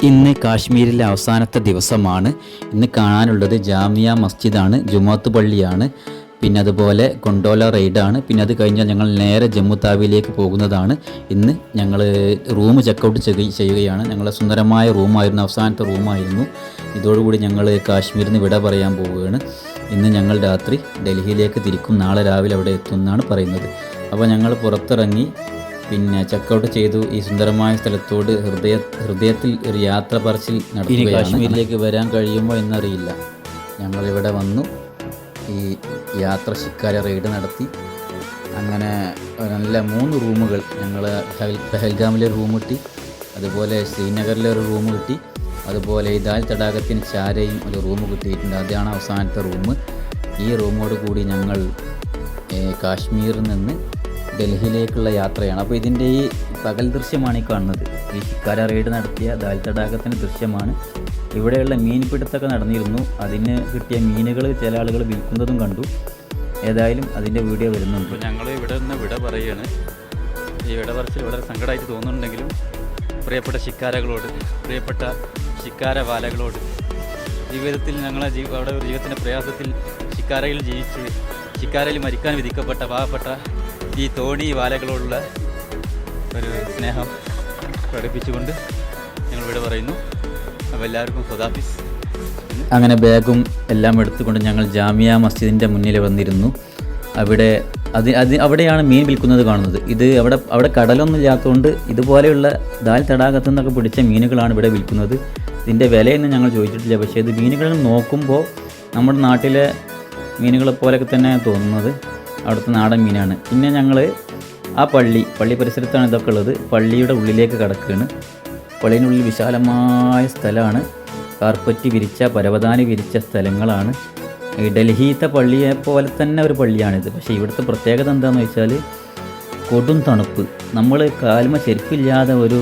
ഇന്ന് കാശ്മീരിലെ അവസാനത്തെ ദിവസമാണ്. ഇന്ന് കാണാനുള്ളത് ജാമിയ മസ്ജിദാണ്, ജുമാത്ത് പള്ളിയാണ്, പിന്നെ അതുപോലെ ഗൊണ്ടോല റൈഡാണ്. പിന്നെ അത് കഴിഞ്ഞാൽ ഞങ്ങൾ നേരെ ജമ്മു താവിയിലേക്ക് പോകുന്നതാണ്. ഇന്ന് ഞങ്ങൾ റൂം ചെക്കൗട്ട് ചെയ്യുകയാണ്. ഞങ്ങളുടെ സുന്ദരമായ റൂമായിരുന്നു, അവസാനത്തെ റൂമായിരുന്നു. ഇതോടുകൂടി ഞങ്ങൾ കാശ്മീരിൽ നിന്ന് വിട പറയാൻ പോവുകയാണ്. ഇന്ന് ഞങ്ങൾ രാത്രി ഡൽഹിയിലേക്ക് തിരിക്കും, നാളെ രാവിലെ അവിടെ എത്തുമെന്നാണ് പറയുന്നത്. അപ്പോൾ ഞങ്ങൾ പുറത്തിറങ്ങി പിന്നെ ചെക്കൗട്ട് ചെയ്തു. ഈ സുന്ദരമായ സ്ഥലത്തോട് ഹൃദയത്തിൽ ഒരു യാത്ര പറച്ചിൽ നടത്തുകയാണ്. കാശ്മീരിലേക്ക് വരാൻ കഴിയുമോ എന്നറിയില്ല. ഞങ്ങളിവിടെ വന്നു, ഈ യാത്ര ശിക്കാര റൈഡ് നടത്തി. അങ്ങനെ നല്ല 3 റൂമുകൾ ഞങ്ങൾ പെഹൽഗാമിലെ റൂം കിട്ടി, അതുപോലെ ശ്രീനഗറിലെ ഒരു റൂം കിട്ടി, അതുപോലെ ദാൽ തടാകത്തിന് ചാരയും ഒരു റൂം കിട്ടിയിട്ടുണ്ട്. അതാണ് അവസാനത്തെ റൂം. ഈ റൂമോട് കൂടി ഞങ്ങൾ കാശ്മീരിൽ നിന്ന് ഡൽഹിയിലേക്കുള്ള യാത്രയാണ്. അപ്പോൾ ഇതിൻ്റെ ഈ പകൽ ദൃശ്യമാണ് ഈ കാണുന്നത്. ഈ ശിക്കാര റൈഡ് നടത്തിയ ദാൽ തടാകത്തിൻ്റെ ദൃശ്യമാണ്. ഇവിടെയുള്ള മീൻപിടുത്തമൊക്കെ നടന്നിരുന്നു. അതിന് കിട്ടിയ മീനുകൾ ചില ആളുകൾ വിൽക്കുന്നതും കണ്ടു. ഏതായാലും അതിൻ്റെ വീഡിയോ വരുന്നുണ്ട്. ഞങ്ങൾ ഇവിടെ നിന്ന് വിട പറയുകയാണ്. ഈ വിട പറച്ചിൽ വളരെ സങ്കടമായിട്ട് തോന്നുന്നുണ്ടെങ്കിലും പ്രിയപ്പെട്ട ശിക്കാരകളോട്, പ്രിയപ്പെട്ട ശിക്കാര വാലകളോട്, ജീവിതത്തിൽ ഞങ്ങളെ അവിടെ ഒരു ജീവിതത്തിൻ്റെ പ്രയാസത്തിൽ ശിക്കാരയിൽ ജീവിച്ച് ശിക്കാരയിൽ മരിക്കാൻ വിധിക്കപ്പെട്ട പാവപ്പെട്ട ഈ തോണി വാലകളോടുള്ള ഒരു സ്നേഹം പ്രകടിപ്പിച്ചുകൊണ്ട് ഞങ്ങൾ ഇവിടെ പറയുന്നു. അപ്പോൾ എല്ലാവർക്കും ഖുദാഫിസ്. അങ്ങനെ ബാഗും എല്ലാം എടുത്തുകൊണ്ട് ഞങ്ങൾ ജാമിയ മസ്ജിദിൻ്റെ മുന്നിൽ വന്നിരുന്നു. അവിടെയാണ് മീൻ വിൽക്കുന്നത് കാണുന്നത്. അവിടെ കടലൊന്നും ഇല്ലാത്തതുകൊണ്ട് ഇതുപോലെയുള്ള ദാൽ തടാകത്തു നിന്നൊക്കെ പിടിച്ച മീനുകളാണ് ഇവിടെ വിൽക്കുന്നത്. ഇതിൻ്റെ വിലയൊന്നും ഞങ്ങൾ ചോദിച്ചിട്ടില്ല. പക്ഷേ ഇത് മീനുകൾ നോക്കുമ്പോൾ നമ്മുടെ നാട്ടിലെ മീനുകളെ പോലെയൊക്കെ തന്നെ തോന്നുന്നത്. അവിടുത്തെ നാടൻ മീനാണ്. പിന്നെ ഞങ്ങൾ ആ പള്ളി പരിസരത്താണ് ഇതൊക്കെ ഉള്ളത്. പള്ളിയുടെ ഉള്ളിലേക്ക് കടക്കുകയാണ്. പള്ളിയിനുള്ളിൽ വിശാലമായ സ്ഥലമാണ്. കാർപ്പറ്റ് വിരിച്ച, പരവതാനി വിരിച്ച സ്ഥലങ്ങളാണ്. ഈ ഡൽഹിയിലത്തെ പള്ളിയെ പോലെ തന്നെ ഒരു പള്ളിയാണിത്. പക്ഷേ ഇവിടുത്തെ പ്രത്യേകത എന്താണെന്ന് വെച്ചാൽ കൊടും തണുപ്പ്. നമ്മൾ കാലുമ ചെരുപ്പില്ലാതെ ഒരു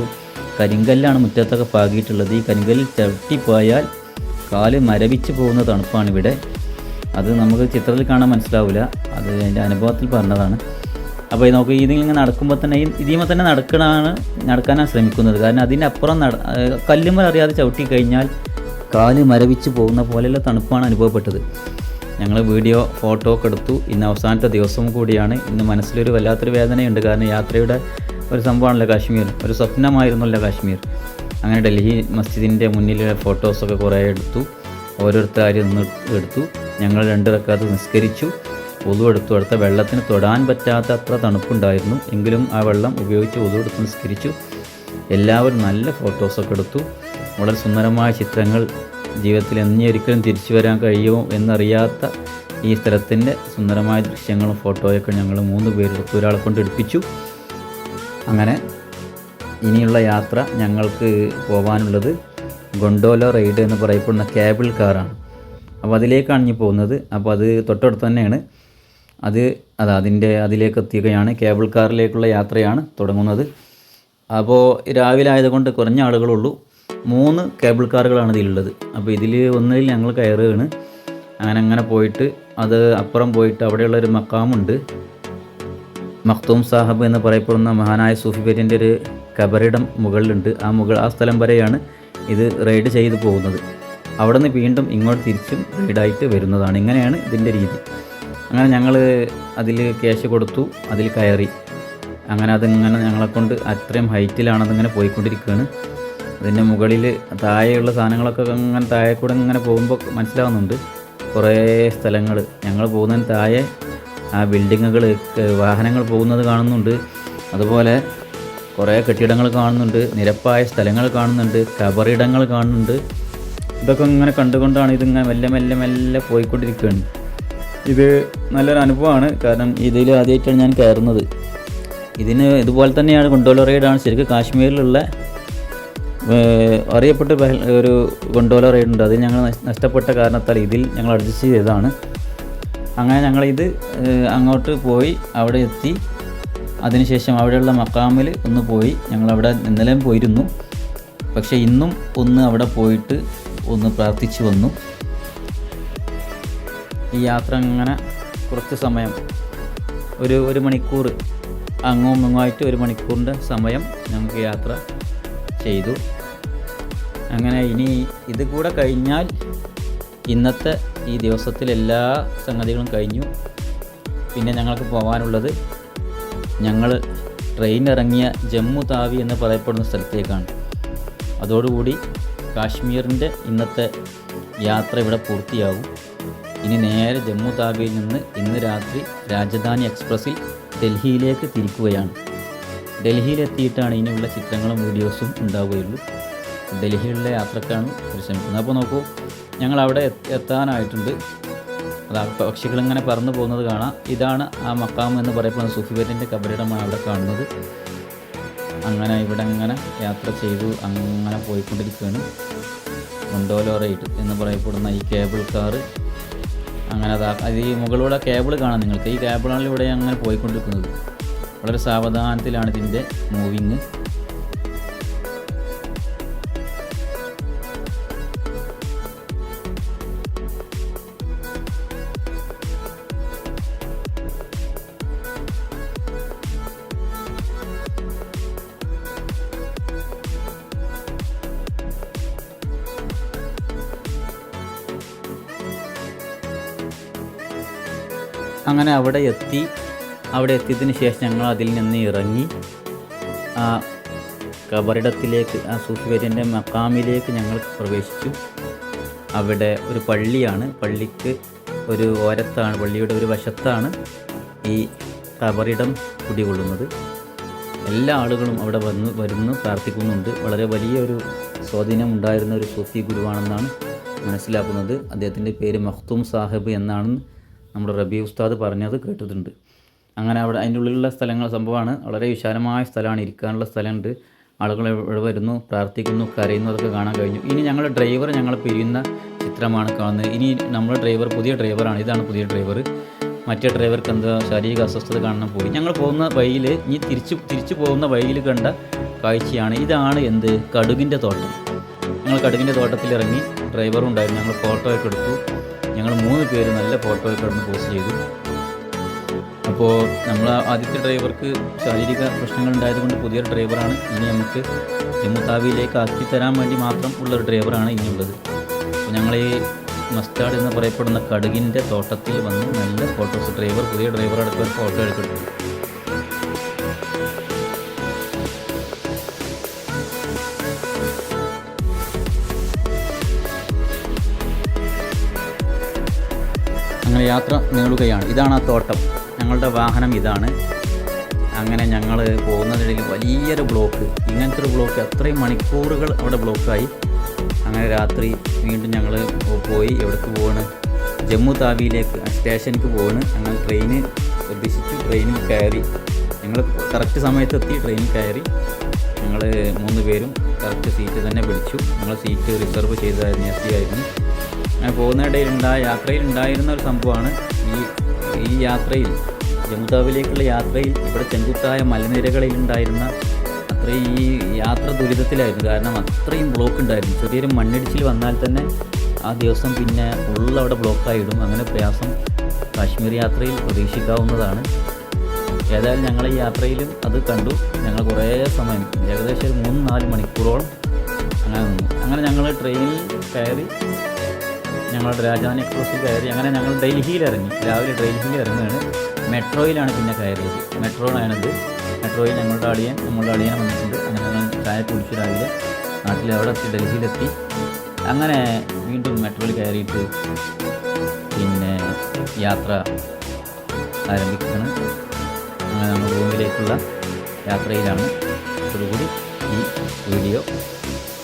കരിങ്കല്ലാണ് മുറ്റത്തൊക്കെ പാകിയിട്ടുള്ളത്. ഈ കരിങ്കല്ലിൽ ചവിട്ടിപ്പോയാൽ കാല് മരവിച്ച് പോകുന്ന തണുപ്പാണിവിടെ. അത് നമുക്ക് ചിത്രത്തിൽ കാണാൻ മനസ്സിലാവില്ല, അത് എൻ്റെ അനുഭവത്തിൽ പറഞ്ഞതാണ്. അപ്പോൾ നമുക്ക് ഇതിങ്ങനെ നടക്കുമ്പോൾ തന്നെ ഇതിമേ തന്നെ നടക്കാനാണ് ശ്രമിക്കുന്നത്. കാരണം അതിനപ്പുറം കല്ലുമ്മൽ അറിയാതെ ചവിട്ടി കഴിഞ്ഞാൽ കാല് മരവിച്ച് പോകുന്ന പോലെയുള്ള തണുപ്പാണ് അനുഭവപ്പെട്ടത്. ഞങ്ങൾ വീഡിയോ ഫോട്ടോ ഒക്കെ എടുത്തു. ഇന്ന് അവസാനത്തെ ദിവസവും കൂടിയാണ്. ഇന്ന് മനസ്സിലൊരു വല്ലാത്തൊരു വേദനയുണ്ട്. കാരണം യാത്രയുടെ ഒരു സംഭവമാണല്ലോ കാശ്മീർ, ഒരു സ്വപ്നമായിരുന്നല്ലോ കാശ്മീർ. അങ്ങനെ ഡൽഹി മസ്ജിദിൻ്റെ മുന്നിലെ ഫോട്ടോസൊക്കെ കുറേ എടുത്തു. ഓരോരുത്തരും എടുത്തു. ഞങ്ങൾ 2 റക്അത്ത് നിസ്കരിച്ചു, ഒതു എടുത്തു. അടുത്ത വെള്ളത്തിന് തൊടാൻ പറ്റാത്ത അത്ര തണുപ്പുണ്ടായിരുന്നു. എങ്കിലും ആ വെള്ളം ഉപയോഗിച്ച് ഒതു എടുത്ത് നിസ്കരിച്ചു. എല്ലാവരും നല്ല ഫോട്ടോസൊക്കെ എടുത്തു. വളരെ സുന്ദരമായ ചിത്രങ്ങൾ. ജീവിതത്തിൽ ഒരിക്കലും തിരിച്ചു വരാൻ കഴിയുമോ എന്നറിയാത്ത ഈ സ്ഥലത്തിൻ്റെ സുന്ദരമായ ദൃശ്യങ്ങളും ഫോട്ടോയൊക്കെ ഞങ്ങൾ 3 പേരെടുത്ത് ഒരാളെ കൊണ്ട് എടുപ്പിച്ചു. അങ്ങനെ ഇനിയുള്ള യാത്ര ഞങ്ങൾക്ക് പോകാനുള്ളത് ഗൊണ്ടോല റൈഡ് എന്ന് പറയപ്പെടുന്ന കേബിൾ കാറാണ്. അപ്പോൾ അതിലേക്കാണ് ഇനി പോകുന്നത്. അപ്പോൾ അത് തൊട്ടടുത്ത് തന്നെയാണ്. അതിലേക്ക് എത്തുകയാണ്. കേബിൾ കാറിലേക്കുള്ള യാത്രയാണ് തുടങ്ങുന്നത്. അപ്പോൾ രാവിലെ ആയതുകൊണ്ട് കുറഞ്ഞ ആളുകളുള്ളൂ. 3 കേബിൾ കാറുകളാണ് ഇതിലുള്ളത്. അപ്പോൾ ഒന്നിൽ ഞങ്ങൾ കയറുകയാണ്. അങ്ങനെ പോയിട്ട് അപ്പുറം പോയിട്ട് അവിടെയുള്ളൊരു മക്കാമുണ്ട്. മഖ്തൂം സാഹബ് എന്ന് പറയപ്പെടുന്ന മഹാനായ സൂഫി വര്യൻ്റെ ഒരു കബറിടം മുകളിലുണ്ട്. ആ സ്ഥലം വരെയാണ് ഇത് റൈഡ് ചെയ്ത് പോകുന്നത്. അവിടെ നിന്ന് വീണ്ടും ഇങ്ങോട്ട് തിരിച്ചും റൈഡായിട്ട് വരുന്നതാണ്. ഇങ്ങനെയാണ് ഇതിൻ്റെ രീതി. അങ്ങനെ ഞങ്ങൾ അതിൽ ക്യാഷ് കൊടുത്തു, അതിൽ കയറി. അങ്ങനെ അതിങ്ങനെ ഞങ്ങളെക്കൊണ്ട് അത്രയും ഹൈറ്റിലാണ് അതിങ്ങനെ പോയിക്കൊണ്ടിരിക്കുകയാണ്. അതിൻ്റെ മുകളിൽ താഴെയുള്ള സാധനങ്ങളൊക്കെ അങ്ങനെ താഴെ കൂടെ ഇങ്ങനെ പോകുമ്പോൾ മനസ്സിലാവുന്നുണ്ട് കുറേ സ്ഥലങ്ങൾ. ഞങ്ങൾ പോകുന്നതിന് താഴെ ആ ബിൽഡിങ്ങുകൾ, വാഹനങ്ങൾ പോകുന്നത് കാണുന്നുണ്ട്. അതുപോലെ കുറേ കെട്ടിടങ്ങൾ കാണുന്നുണ്ട്, നിരപ്പായ സ്ഥലങ്ങൾ കാണുന്നുണ്ട്, കബറിടങ്ങൾ കാണുന്നുണ്ട്. ഇതൊക്കെ ഇങ്ങനെ കണ്ടുകൊണ്ടാണ് ഇതിങ്ങനെ മെല്ലെ പോയിക്കൊണ്ടിരിക്കുകയാണ്. ഇത് നല്ലൊരു അനുഭവമാണ്. കാരണം ഇതിൽ ആദ്യമായിട്ടാണ് ഞാൻ കയറുന്നത്. ഇതുപോലെ തന്നെയാണ് ഗൊണ്ടോല റൈഡാണ് ശരിക്കും കാശ്മീരിലുള്ള അറിയപ്പെട്ട ഒരു ഗൊണ്ടോല റൈഡുണ്ട്. അത് ഞങ്ങൾ നഷ്ടപ്പെട്ട കാരണത്താൽ ഇതിൽ ഞങ്ങൾ അഡ്ജസ്റ്റ് ചെയ്തതാണ്. അങ്ങനെ ഞങ്ങളിത് അങ്ങോട്ട് പോയി അവിടെ എത്തി. അതിനുശേഷം അവിടെയുള്ള മക്കാമിൽ ഒന്ന് പോയി. ഞങ്ങളവിടെ ഇന്നലെയും പോയിരുന്നു. പക്ഷേ ഇന്നും ഒന്ന് അവിടെ പോയിട്ട് ഒന്ന് പ്രാർത്ഥിച്ചു വന്നു. ഈ യാത്ര അങ്ങനെ കുറച്ച് സമയം, ഒരു മണിക്കൂർ അങ്ങും ഇങ്ങുമായിട്ട് 1 മണിക്കൂറിൻ്റെ സമയം ഞങ്ങൾക്ക് യാത്ര ചെയ്തു. അങ്ങനെ ഇനി ഇത് കൂടെ കഴിഞ്ഞാൽ ഇന്നത്തെ ഈ ദിവസത്തിൽ എല്ലാ സംഗതികളും കഴിഞ്ഞു. പിന്നെ ഞങ്ങൾക്ക് പോകാനുള്ളത് ഞങ്ങൾ ട്രെയിൻ ഇറങ്ങിയ ജമ്മു താവി എന്ന് പറയപ്പെടുന്ന സ്ഥലത്തേക്കാണ്. അതോടുകൂടി കാശ്മീരിൻ്റെ ഇന്നത്തെ യാത്ര ഇവിടെ പൂർത്തിയാകും. ഇനി നേരെ ജമ്മു താവിയിൽ നിന്ന് ഇന്ന് രാത്രി രാജധാനി എക്സ്പ്രസ്സിൽ ഡൽഹിയിലേക്ക് തിരിക്കുകയാണ്. ഡൽഹിയിലെത്തിയിട്ടാണ് ഇനിയുള്ള ചിത്രങ്ങളും വീഡിയോസും ഉണ്ടാവുകയുള്ളൂ. ഡൽഹിയിലുള്ള യാത്രക്കാണ് പരിശ്രമിക്കുന്നത്. അപ്പോൾ നോക്കൂ, ഞങ്ങൾ അവിടെ എത്താനായിട്ടുണ്ട്. അത് പക്ഷികളിങ്ങനെ പറന്നു പോകുന്നത് കാണാം. ഇതാണ് ആ മക്കാം എന്ന് പറയപ്പെടുന്ന സൂഫിവര്യൻ്റെ കബറിടമാണ് അവിടെ കാണുന്നത്. അങ്ങനെ ഇവിടെ അങ്ങനെ യാത്ര ചെയ്തു അങ്ങനെ പോയിക്കൊണ്ടിരിക്കുകയാണ്. ഗൊണ്ടോല റൈഡ് എന്ന് പറയപ്പെടുന്ന ഈ കേബിൾ കാറ് അങ്ങനെ അത് ഈ മുകളിലൂടെ കേബിൾ കാണാം നിങ്ങൾക്ക്. ഈ കേബിളാണ് ഇവിടെ അങ്ങനെ പോയിക്കൊണ്ടിരിക്കുന്നത്. വളരെ സാവധാനത്തിലാണ് ഇതിൻ്റെ മൂവിങ്. അങ്ങനെ അവിടെ എത്തിയതിന് ശേഷം ഞങ്ങൾ അതിൽ നിന്ന് ഇറങ്ങി ആ കബറിടത്തിലേക്ക്, ആ സൂഫിവര്യൻ്റെ മക്കാമിലേക്ക് ഞങ്ങൾ പ്രവേശിച്ചു. അവിടെ ഒരു പള്ളിയാണ്. പള്ളിക്ക് ഒരു ഓരത്താണ്, പള്ളിയുടെ ഒരു വശത്താണ് ഈ കബറിടം കുടികൊള്ളുന്നത്. എല്ലാ ആളുകളും അവിടെ വരുന്നു പ്രാർത്ഥിക്കുന്നുണ്ട്. വളരെ വലിയൊരു സ്വാധീനം ഉണ്ടായിരുന്ന ഒരു സൂഫി ഗുരുവാണെന്നാണ് മനസ്സിലാക്കുന്നത്. അദ്ദേഹത്തിൻ്റെ പേര് മഖ്തൂം സാഹിബ് എന്നാണ് നമ്മുടെ റബി ഉസ്താദ് പറഞ്ഞത് കേട്ടിട്ടുണ്ട്. അങ്ങനെ അവിടെ അതിൻ്റെ ഉള്ളിലുള്ള സംഭവമാണ്. വളരെ വിശാലമായ സ്ഥലമാണ്, ഇരിക്കാനുള്ള സ്ഥലമുണ്ട്. ആളുകൾ ഇവിടെ വരുന്നു, പ്രാർത്ഥിക്കുന്നു, കരയുന്നു, അതൊക്കെ കാണാൻ കഴിഞ്ഞു. ഇനി ഞങ്ങളുടെ ഡ്രൈവർ ഞങ്ങൾ പിരിയുന്ന ചിത്രമാണ് കാണുന്നത്. ഇനി നമ്മുടെ ഡ്രൈവർ പുതിയ ഡ്രൈവറാണ്. ഇതാണ് പുതിയ ഡ്രൈവർ. മറ്റേ ഡ്രൈവർക്ക് എന്താ ശാരീരിക അസ്വസ്ഥത കാണാൻ പോയി. ഞങ്ങൾ പോകുന്ന വഴിയിൽ ഇനി തിരിച്ചു പോകുന്ന വഴിയിൽ കണ്ട കാഴ്ചയാണ്. ഇതാണ് എന്ത്, കടുകിൻ്റെ തോട്ടം. ഞങ്ങൾ കടുകിൻ്റെ തോട്ടത്തിലിറങ്ങി. ഡ്രൈവറും ഉണ്ടായിരുന്നു. ഞങ്ങൾ ഫോട്ടോ ഒക്കെ എടുത്തു. ഞങ്ങൾ 3 പേര് നല്ല ഫോട്ടോ ഒക്കെ എടുത്ത് പോസ്റ്റ് ചെയ്തു. അപ്പോൾ നമ്മൾ ആദ്യത്തെ ഡ്രൈവർക്ക് ശാരീരിക പ്രശ്നങ്ങൾ ഉണ്ടായതുകൊണ്ട് പുതിയ ഡ്രൈവറാണ്. ഇനി നമുക്ക് ജമ്മു താവിയിലേക്ക് ആക്കി തരാൻ വേണ്ടി മാത്രം ഉള്ളൊരു ഡ്രൈവറാണ് ഇനിയുള്ളത്. അപ്പോൾ ഞങ്ങൾ ഈ മസ്റ്റാർഡ് എന്ന് പറയപ്പെടുന്ന കടുകിൻ്റെ തോട്ടത്തിൽ വന്ന് നല്ല ഫോട്ടോസ്, പുതിയ ഡ്രൈവർ അടക്കം ഫോട്ടോ എടുത്തിട്ടുണ്ട്. അങ്ങനെ യാത്ര നീളുകയാണ്. ഇതാണ് ആ തോട്ടം. ഞങ്ങളുടെ വാഹനം ഇതാണ്. അങ്ങനെ ഞങ്ങൾ പോകുന്നതിനിടയിൽ വലിയൊരു ബ്ലോക്ക്, ഇങ്ങനത്തെ ഒരു ബ്ലോക്ക്, അത്രയും മണിക്കൂറുകൾ അവിടെ ബ്ലോക്കായി. അങ്ങനെ രാത്രി വീണ്ടും ഞങ്ങൾ പോയി. എവിടേക്ക് പോവാണ്? ജമ്മു താവിയിലേക്ക് സ്റ്റേഷനിലേക്ക് പോവാണ്. ഞങ്ങൾ ട്രെയിന് ഉദ്ദേശിച്ചു. ട്രെയിനിൽ കയറി. ഞങ്ങൾ കറക്റ്റ് സമയത്തെത്തി. ട്രെയിനിൽ കയറി. ഞങ്ങൾ 3 പേരും കറക്റ്റ് സീറ്റ് തന്നെ പിടിച്ചു. ഞങ്ങൾ സീറ്റ് റിസർവ് ചെയ്തായിരുന്നു, എത്തിയായിരുന്നു. അങ്ങനെ പോകുന്നതിടയിൽ യാത്രയിൽ ഉണ്ടായിരുന്ന ഒരു സംഭവമാണ് ഈ യാത്രയിൽ, ജമ്മു താവിയിലേക്കുള്ള യാത്രയിൽ ഇവിടെ ചെങ്കുത്തായ മലനിരകളിലുണ്ടായിരുന്ന അത്രയും ഈ യാത്ര ദുരിതത്തിലായിരുന്നു. കാരണം അത്രയും ബ്ലോക്ക് ഉണ്ടായിരുന്നു. ചെറിയൊരു മണ്ണിടിച്ചിൽ വന്നാൽ തന്നെ ആ ദിവസം പിന്നെ ഫുള്ള് അവിടെ ബ്ലോക്കായിടും. അങ്ങനെ പ്രയാസം കാശ്മീർ യാത്രയിൽ പ്രതീക്ഷിക്കാവുന്നതാണ്. ഏതായാലും ഞങ്ങൾ ഈ യാത്രയിലും അത് കണ്ടു. ഞങ്ങൾ കുറേ സമയം, ഏകദേശം ഒരു 3-4 മണിക്കൂറോളം അങ്ങനെ നിന്നു. അങ്ങനെ ഞങ്ങൾ ട്രെയിനിൽ കയറി, ഞങ്ങളുടെ രാജധാനി എക്സ്പ്രസ്സിൽ കയറി. അങ്ങനെ ഞങ്ങൾ ഡൽഹിയിൽ ഇറങ്ങി. രാവിലെ ഡൽഹിയിൽ ഇറങ്ങുകയാണ്. മെട്രോയിലാണ് പിന്നെ കയറിയത്. മെട്രോയിലാണിത്. മെട്രോയിൽ നമ്മളുടെ അളിയനെ വന്നിട്ടുണ്ട്. അങ്ങനെ ഞങ്ങൾ ചായ കുടിച്ചു രാവിലെ. നാട്ടിൽ അവിടെ എത്തി, ഡൽഹിയിലെത്തി. അങ്ങനെ വീണ്ടും മെട്രോയിൽ കയറിയിട്ട് പിന്നെ യാത്ര ആരംഭിക്കുകയാണ്. അങ്ങനെ നമ്മൾ റൂമിലേക്കുള്ള യാത്രയിലാണ്. അതോടുകൂടി ഈ വീഡിയോ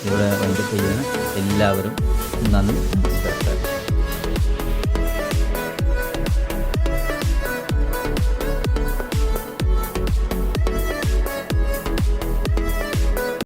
ഇവിടെ വൈൻഡപ്പ് ചെയ്യുകയാണ്. എല്ലാവരും നന്ദി, നമസ്കാരം.